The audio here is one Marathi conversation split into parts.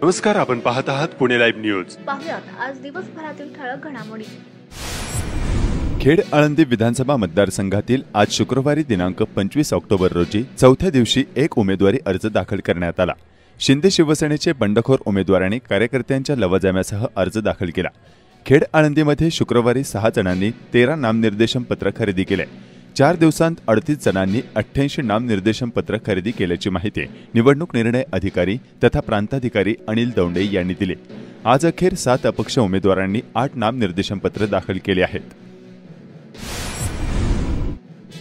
नमस्कार, आपण पाहत आहात पुणे लाईव्ह न्यूज। पाहुयात आज दिवसभरातील ठळक घडामोडी। खेड आळंदी विधानसभा मतदारसंघातील आज शुक्रवारी दिनांक 25 ऑक्टोबर रोजी चौथ्या दिवशी एक उमेदवारी अर्ज दाखल करण्यात आला। शिंदे शिवसेनेचे बंडखोर उमेदवारांनी कार्यकर्त्यांच्या लवाजम्यासह अर्ज दाखल केला। खेड आळंदीमध्ये शुक्रवारी 6 जणांनी 13 नामनिर्देशन पत्र खरेदी केले। 4 दिवसांत 38 जणांनी 88 नामनिर्देशन पत्र खरेदी केल्याची माहिती निवडणूक निर्णय अधिकारी तथा प्रांताधिकारी अनिल दौंडे यांनी दिली। आज अखेर 7 अपक्ष उमेदवारांनी 8 नामनिर्देशन पत्र दाखल केले आहेत।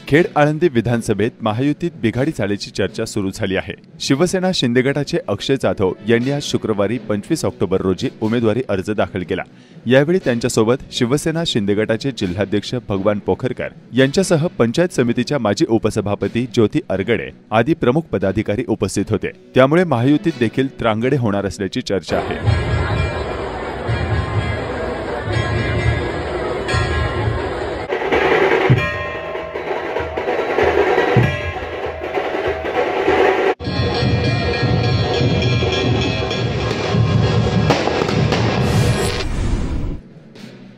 खेड आळंदी विधानसभेत महायुतीत बिघाडी झाल्याची चर्चा सुरू झाली आहे। शिवसेना शिंदे गटाचे अक्षय जाधव यांनी आज शुक्रवारी 25 ऑक्टोबर रोजी उमेदवारी अर्ज दाखल केला। यावेळी त्यांच्यासोबत शिवसेना शिंदे गटाचे जिल्हाध्यक्ष भगवान पोखरकर यांच्यासह पंचायत समितीच्या माजी उपसभापती ज्योती अरगडे आदी प्रमुख पदाधिकारी उपस्थित होते। त्यामुळे महायुतीत देखील त्रांगडे होणार असल्याची चर्चा आहे।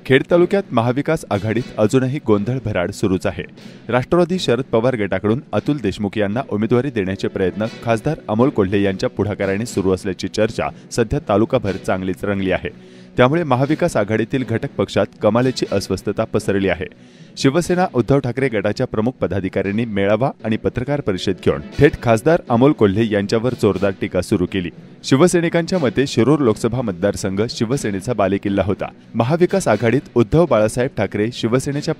खेड तालुक्यात महाविकास आघाडीत अजूनही गोंधळ भराड सुरूच आहे। राष्ट्रवादी शरद पवार गटाकडून अतुल देशमुख यांना उमेदवारी देण्याचे प्रयत्न खासदार अमोल कोल्हे यांच्या पुढाकाराने सुरू असल्याची चर्चा सध्या तालुकाभर चांगलीच रंगली आहे। त्यामुळे महाविकास आघाडीतील घटक पक्षात कमालीची अस्वस्थता पसरली आहे। शिवसेना उद्धव ठाकरे गटाच्या प्रमुख पदाधिकाऱ्यांनी मेळावा आणि पत्रकार परिषद घेऊन थेट खासदार अमोल कोल्हे यांच्यावर जोरदार टीका सुरू केली। शिवसैनिकांच्या मते शिरूर लोकसभा मतदारसंघ शिवसेनेचा बालेकिल्ला होता। महाविकास आघाडीत उद्धव बाळासाहेब ठाकरे शिवसेनेच्या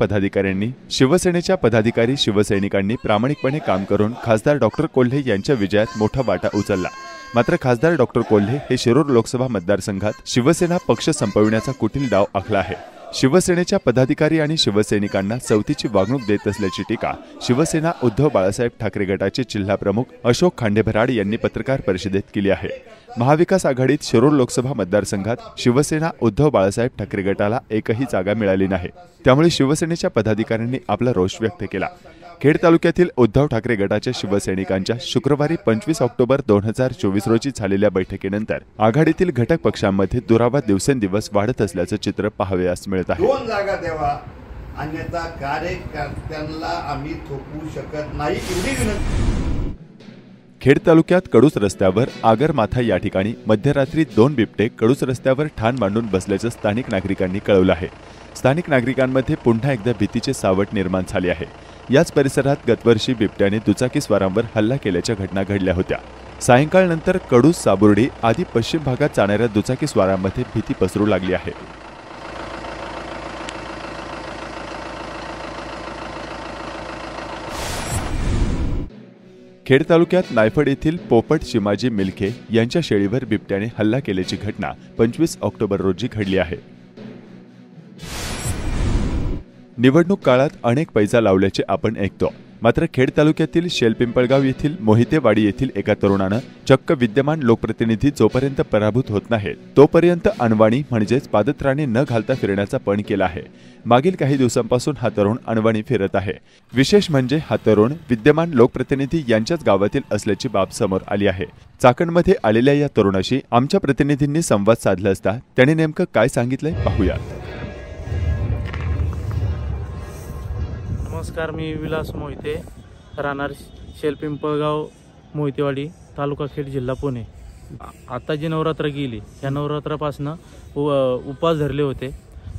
पदाधिकारी शिवसैनिकांनी प्रामाणिकपणे काम करून खासदार डॉक्टर कोल्हे यांच्या विजयात मोठा वाटा उचलला। मात्र खासदार डॉक्टर कोल्हे हे शिरूर लोकसभा मतदारसंघात शिवसेना पक्ष संपविण्याचा कुटील डाव आखला आहे। शिवसेनेच्या पदाधिकारी आणि शिवसैनिकांना सवतीची वागणूक देत असल्याची टीका शिवसेना उद्धव बाळासाहेब ठाकरे गटाचे जिल्हाप्रमुख अशोक खांडेभराड यांनी पत्रकार परिषदेत केली आहे। महाविकास आघाडीत शिरूर लोकसभा मतदारसंघात शिवसेना उद्धव बाळासाहेब ठाकरे गटाला एकही जागा मिळाली नाही। त्यामुळे शिवसेनेच्या पदाधिकाऱ्यांनी आपला रोष व्यक्त केला। खेड तालुक्यातील उद्धव ठाकरे गटाच्या शिवसैनिकांच्या शुक्रवारी 25 ऑक्टोबर 2024 रोजी झालेल्या बैठकीनंतर आघाडीतील घटक पक्षांमध्ये दुरावा दिवसेंदिवस वाढत असल्याचं चित्र पाहावयास मिळत आहे। 2 जागा द्यावा, अन्यथा कार्यकर्त्यांना आम्ही थोपवू शकत नाही एवढी विनंती। खेड तालुक्यात कडूस रस्त्यावर आगरमाथा या ठिकाणी मध्यरात्री 2 बिबटे कडूस रस्त्यावर ठाण मांडून बसल्याचं स्थानिक नागरिकांनी कळवलं आहे। स्थानिक नागरिकांमध्ये पुन्हा एकदा भीतीचे सावट निर्माण झाले आहे। याच परिसरात गतवर्षी बिबट्याने दुचाकीस्वारांवर हल्ला केल्याच्या घटना घडल्या होत्या। सायंकाळनंतर कडूस साबुर्डी आदी पश्चिम भागात जाणाऱ्या दुचाकीस्वारांमध्ये भीती पसरू लागली आहे। खेड तालुक्यात नायफड येथील पोपट शिमाजी मिलखे यांच्या शेळीवर बिबट्याने हल्ला केल्याची घटना 25 ऑक्टोबर रोजी घडली आहे। निवडणूक काळात अनेक पैसा लावल्याचे आपण ऐकतो, मात्र खेड तालुक्यातील शेलपिंपळगाव येथील मोहितेवाडी येथील एका तरुणानं चक्क विद्यमान लोकप्रतिनिधी जोपर्यंत पराभूत होत नाहीत तोपर्यंत अनवाणी म्हणजेच पादत्राणे न घालता फिरण्याचा पण केला आहे। मागील काही दिवसांपासून हा तरुण अनवाणी फिरत आहे। विशेष म्हणजे हा तरुण विद्यमान लोकप्रतिनिधी यांच्याच गावातील असल्याची बाब समोर आली आहे। चाकणमध्ये आलेल्या या तरुणाशी आमच्या प्रतिनिधींनी संवाद साधला असता त्याने नेमकं काय सांगितलंय पाहूयात। नमस्कार, मी विलास मोहिते, राहणार शेलपिंपळगाव मोहितेवाडी, तालुका खेड, जिल्हा पुणे। आता जी नवरात्र गेली या नवरात्रापासून उपवास धरले होते।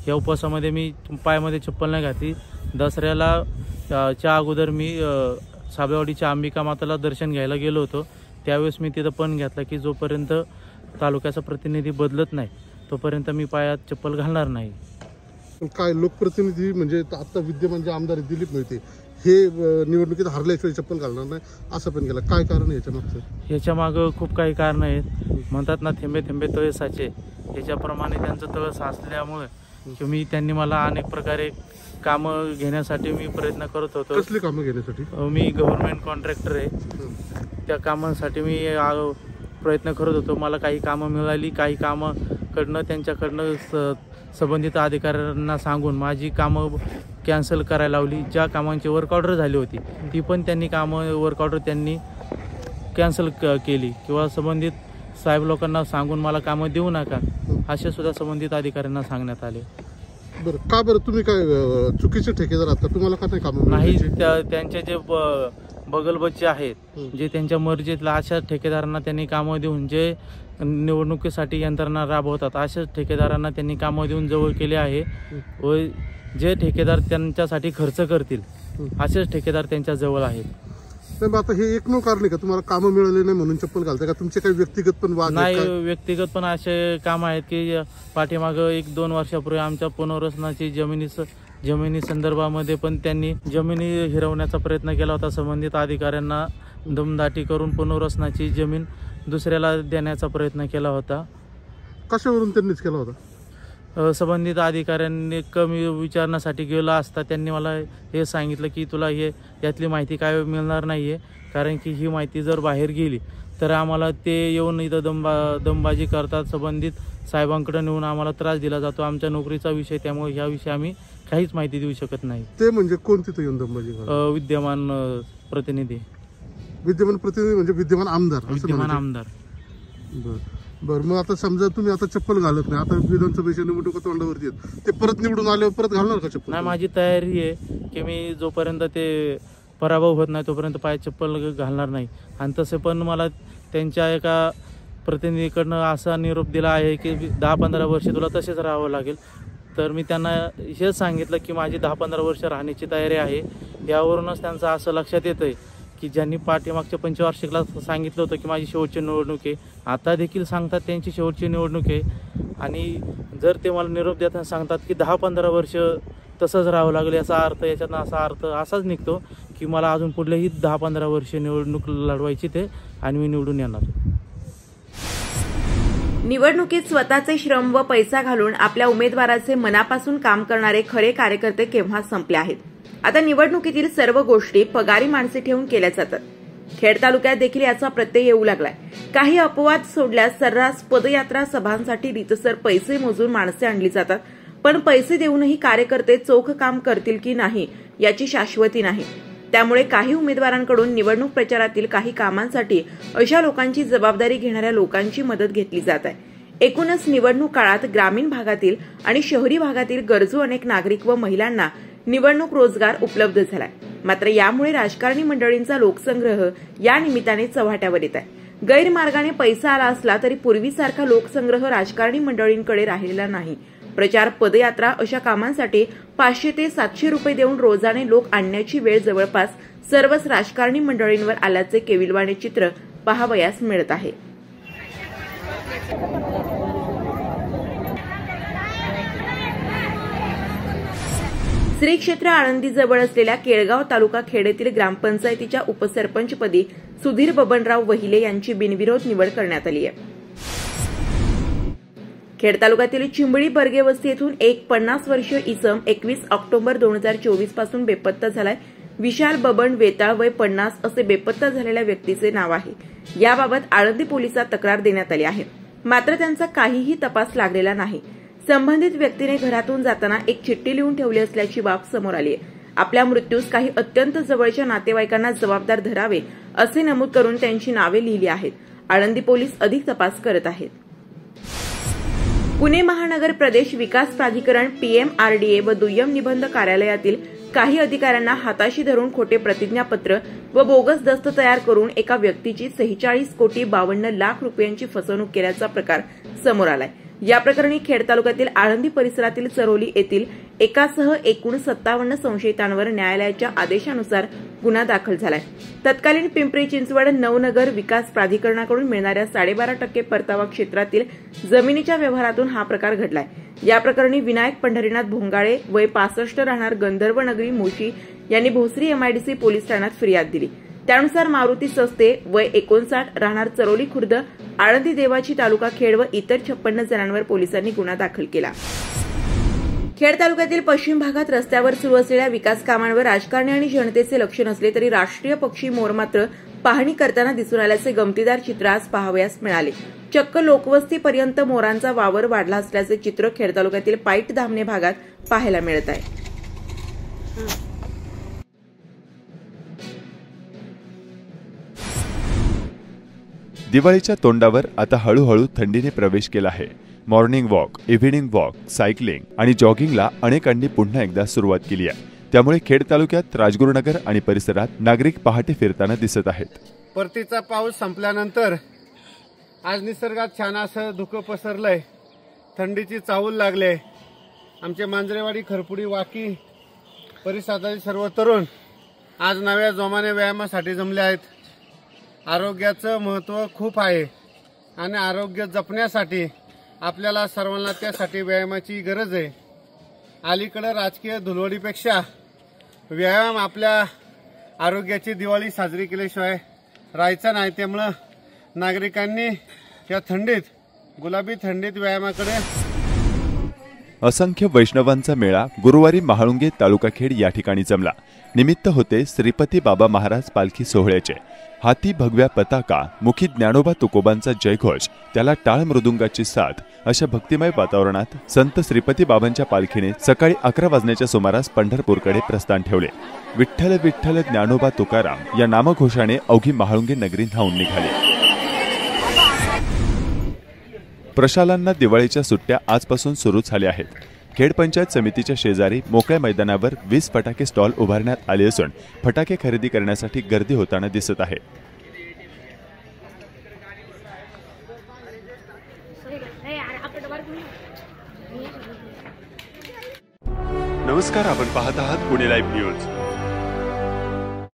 या उपवासामध्ये मी पायामध्ये चप्पल नाही घातली। दसऱ्याला च्या अगोदर मी साबेवाडीच्या अंबिका माताला दर्शन घ्यायला गेलो होतो। त्यावेळेस मी तिथं पण घेतला की जोपर्यंत तालुक्याचा प्रतिनिधी बदलत नाही तोपर्यंत मी पायात चप्पल घालणार नाही। काय लोकप्रतिनिधी म्हणजे आता विद्यमान जे आमदार दिलीप मोहिते हे निवडणुकीत हरल्याशिवाय चप्पल घालणार नाही असं पण केलं, काय कारण याच्या मागचं? याच्या मागं खूप काही कारण आहेत। म्हणतात ना, थेंबे थेंबे तळे साचे, याच्याप्रमाणे त्यांचं तळ साचल्यामुळे त्यांनी मला अनेक प्रकारे कामं घेण्यासाठी मी प्रयत्न करत होतो। कसली कामं घेण्यासाठी? मी गव्हर्नमेंट कॉन्ट्रॅक्टर आहे, त्या कामांसाठी मी प्रयत्न करत होतो। मला काही कामं मिळाली, काही कामं त्यांच्याकडनं संबंधित अधिकाऱ्यांना सांगून माझी कामं कॅन्सल करायला लावली। ज्या कामांची वर्क ऑर्डर झाली होती ती पण त्यांनी वर्क ऑर्डर कॅन्सल केली किंवा संबंधित साहेब लोकांना सांगून मला कामं देऊ नका असे सुद्धा संबंधित अधिकाऱ्यांना सांगण्यात आले. बरं का बरं तुम्ही काय चुकीचे ठेकेदार आहात का? तुम्हाला का नाही कामं नाही, मिळाली? त्यांचे जे बगलबच्चे आहेत जे त्यांच्या मर्जीतला अशा ठेकेदारांना त्यांनी कामं देऊन जे निवडणुकीसाठी यंत्रणा राबवतात अशाच ठेकेदारांना त्यांनी कामं देऊन जवळ केले आहे व जे ठेकेदार त्यांच्यासाठी खर्च करतील असेच ठेकेदार त्यांच्या जवळ आहेत. नाही, आता हे एकमेव कारण आहे का तुम्हाला कामं मिळाले नाही म्हणून चप्पल घालताय का? तुमचे काही व्यक्तिगत पण वाद आहेत नाही, का? व्यक्तिगत पण असे काम आहेत की पाठीमागं 1-2 वर्षापूर्वी आमच्या पुनर्वसनाची जमिनी संदर्भामध्ये पण त्यांनी जमिनी हिरवण्याचा प्रयत्न केला होता. संबंधित अधिकाऱ्यांना दमदाटी करून पुनर्वसनाची जमीन दुसऱ्याला देण्याचा प्रयत्न केला होता. कशावरून त्यांनीच केला होता? संबंधित अधिकाऱ्यांनी कमी विचारण्यासाठी गेला असता त्यांनी मला हे सांगितलं की तुला यातली माहिती काय मिळणार नाही आहे, कारण की ही माहिती जर बाहेर गेली तर आम्हाला ते येऊन इथं दमबाजी करतात. संबंधित साहेबांकडे नेऊन आम्हाला त्रास दिला जातो. आमच्या नोकरीचा विषय, त्यामुळे ह्याविषयी आम्ही काहीच माहिती देऊ शकत नाही. ते म्हणजे कोण तिथे येऊन दमबाजी करतात? विद्यमान प्रतिनिधी. विद्यमान प्रतिनिधी म्हणजे विद्यमान आमदार असं विद्यमान म्हणायचं? आमदार. बरं, मग आता समजा तुम्ही आता चप्पल घालत नाही, आता विधानसभेच्या निवडणुका तोंडावरती आहेत, ते परत निवडून आल्यावर परत घालणार का चप्पल? नाही, माझी तयारी आहे की मी जोपर्यंत ते पराभव होत नाही तोपर्यंत पाय चप्पल घालणार नाही. आणि तसे पण मला त्यांच्या एका प्रतिनिधीकडनं असा निरोप दिला आहे की 10-15 वर्ष तुला तसेच राहावं लागेल. तर मी त्यांना हेच सांगितलं की माझी 10-15 वर्ष राहण्याची तयारी आहे. यावरूनच त्यांचं असं लक्षात येतंय की ज्यांनी पाठीमागच्या पंचवार्षिकला सांगितलं होतं की माझी शेवटची निवडणूक आहे, आता देखील सांगतात त्यांची शेवटची निवडणूक आहे. आणि जर ते मला निरोप देताना सांगतात की 10-15 वर्ष तसंच राहावं लागेल, याचा अर्थ याच्यातनं असा अर्थ असाच निघतो की मला अजून पुढलेही 10-15 वर्ष निवडणूक लढवायची ते आणि मी निवडून येणार. निवडणुकीत स्वतःचे श्रम व पैसा घालून आपल्या उमेदवाराचे मनापासून काम करणारे खरे कार्यकर्ते केव्हा संपले आहेत. आता निवडणुकीतील सर्व गोष्टी पगारी माणसे ठेवून केल्या जातात. खेड तालुक्यात देखील याचा प्रत्यय येऊ लागलाय. काही अपवाद सोडल्यास सर्रास पदयात्रा सभांसाठी रीतसर पैसे मोजून माणसे आणली जातात. पण पैसे देऊनही कार्यकर्ते चोख काम करतील की नाही याची शाश्वती नाही. त्यामुळे काही उमेदवारांकडून निवडणूक प्रचारातील काही कामांसाठी अशा लोकांची जबाबदारी घेणाऱ्या लोकांची मदत घेतली जात आहे. एकूणच निवडणूक काळात ग्रामीण भागातील आणि शहरी भागातील गरजू अनेक नागरिक व महिलांना निवडणूक रोजगार उपलब्ध झालाय. मात्र यामुळे राजकारणी मंडळींचा लोकसंग्रह या निमित्ताने चव्हाट्यावर येत आहे. गैरमार्गाने पैसा आला असला तरी पूर्वीसारखा लोकसंग्रह राजकारणी मंडळींकडे राहिलेला नाही. प्रचार, पदयात्रा अशा कामांसाठी 500 ते 700 रुपये देऊन रोजाने लोक आणण्याची वेळ जवळपास सर्वच राजकारणी मंडळींवर आल्याचे केविलवाणे चित्र पाहावयास मिळत आहे. श्री क्षेत्र आळंदीजवळ असलेल्या केळगाव तालुका खेड येथील ग्रामपंचायतीच्या उपसरपंचपदी सुधीर बबनराव वहिले यांची बिनविरोध निवड करण्यात आली आहे. खेड तालुक्यातील चिंबळी बर्गे वस्ती येथून एक 50 वर्षीय इसम 21 ऑक्टोबर 2024 पासून बेपत्ता झालाय. विशाल बबन वेताळ वय 50 असे बेपत्ता झालेल्या व्यक्तीचे नाव आहे. याबाबत आळंदी पोलिसात तक्रार देण्यात आली आहे. मात्र त्यांचा काहीही तपास लागलेला नाही. संबंधित व्यक्तीने घरातून जाताना एक चिठ्ठी लिहून ठेवली असल्याची बाब समोर आली आहे. आपल्या मृत्यूस काही अत्यंत जवळच्या नातेवाईकांना जबाबदार धरावे असे नमूद करून त्यांची नावे लिहिली आहेत. आळंदी पोलीस अधिक तपास करत आहेत. पुणे महानगर प्रदेश विकास प्राधिकरण PMRDA व दुय्यम निबंध कार्यालयातील काही अधिकाऱ्यांना हाताशी धरून खोटे प्रतिज्ञापत्र व बोगस दस्त तयार करून एका व्यक्तीची 46,52,00,000 रुपयांची फसवणूक केल्याचा प्रकार समोर आलाय. या प्रकरणी खेड तालुक्यातील आळंदी परिसरातील चरोली येथील एकासह एकूण 57 संशयितांवर न्यायालयाच्या आदेशानुसार गुन्हा दाखल झालाय. तत्कालीन पिंपरी चिंचवड नवनगर विकास प्राधिकरणाकडून मिळणाऱ्या 12.5% परतावा क्षेत्रातील जमिनीच्या व्यवहारातून हा प्रकार घडलाय. या प्रकरणी विनायक पंढरीनाथ भोंगाळे वय 65 राहणार गंधर्व नगरी मोशी यांनी भोसरी MIDC पोलीस ठाण्यात फिर्याद दिली. त्यानुसार मारुती सस्ते वय 59 राहणार चरोली खुर्द आळंदी देवाची तालुका खेड व इतर 56 जणांवर पोलिसांनी गुन्हा दाखल केला. खेड तालुक्यातील पश्चिम भागात रस्त्यावर सुरू असलेल्या विकास कामांवर राजकारणी आणि जनतेचे लक्ष नसले तरी राष्ट्रीय पक्षी मोर मात्र पाहणी करताना दिसून आल्याचे गमतीदार चित्र आज पाहावयास मिळाले. चक्क लोकवस्तीपर्यंत मोरांचा वावर वाढला असल्याचे चित्र खेड तालुक्यातील पाईट धामणे भागात पाहायला मिळत आहे. दिवाळीच्या तोंडावर आता हळूहळू थंडीने प्रवेश केला आहे. Morning walk, evening walk, cycling आणि जॉगिंगला अनेकांनी पुन्हा एकदा सुरुवात केली आहे. त्यामुळे खेड तालुक्यात राजगुरुनगर आणि परिसरात नागरिक पहाटे फिरताना दिसत आहेत. परतीचा पाऊस संपल्यानंतर आज निसर्गात छान असं धुकं पसरलंय. थंडीची चाहूल लागले. आमचे मांजरेवाडी, खरपुडी, वाकी परिसरातील सर्व तरुण आज नव्या जोमाने व्यायामासाठी जमले आहेत. आरोग्याचं महत्त्व खूप आहे आणि आरोग्य जपण्यासाठी आपल्याला सर्वांना त्यासाठी व्यायामाची गरज आहे. अलीकडे राजकीय धुलवडीपेक्षा व्यायाम आपल्या आरोग्याची दिवाळी साजरी केल्याशिवाय राहायचं नाही. त्यामुळं नागरिकांनी या थंडीत, गुलाबी थंडीत व्यायामाकडे. असंख्य वैष्णवांचा मेळा गुरुवारी महाळुंगे तालुका खेड या ठिकाणी जमला. निमित्त होते श्रीपती बाबा महाराज पालखी सोहळ्याचे. हाती भगव्या पताका, मुखी ज्ञानोबा तुकोबांचा जयघोष, त्याला टाळ मृदुंगाची साथ अशा भक्तिमय वातावरणात संत श्रीपती बाबांच्या पालखीने सकाळी 11 वाजण्याच्या सुमारास पंढरपूरकडे प्रस्थान ठेवले. विठ्ठल विठ्ठल ज्ञानोबा तुकाराम या नामघोषाने अवघी महाळुंगे नगरी धावून निघाली. प्रशालांना दिवाळीच्या सुट्ट्या आजपासून सुरू झाल्या आहेत. खेड पंचायत समितीच्या शेजारी मोकळ्या मैदानावर 20 फटाके स्टॉल उभारण्यात आले असून फटाके खरेदी करण्यासाठी गर्दी होताना दिसत आहे. नमस्कार, आपण पाहत आहात पुणे लाईव्ह न्यूज.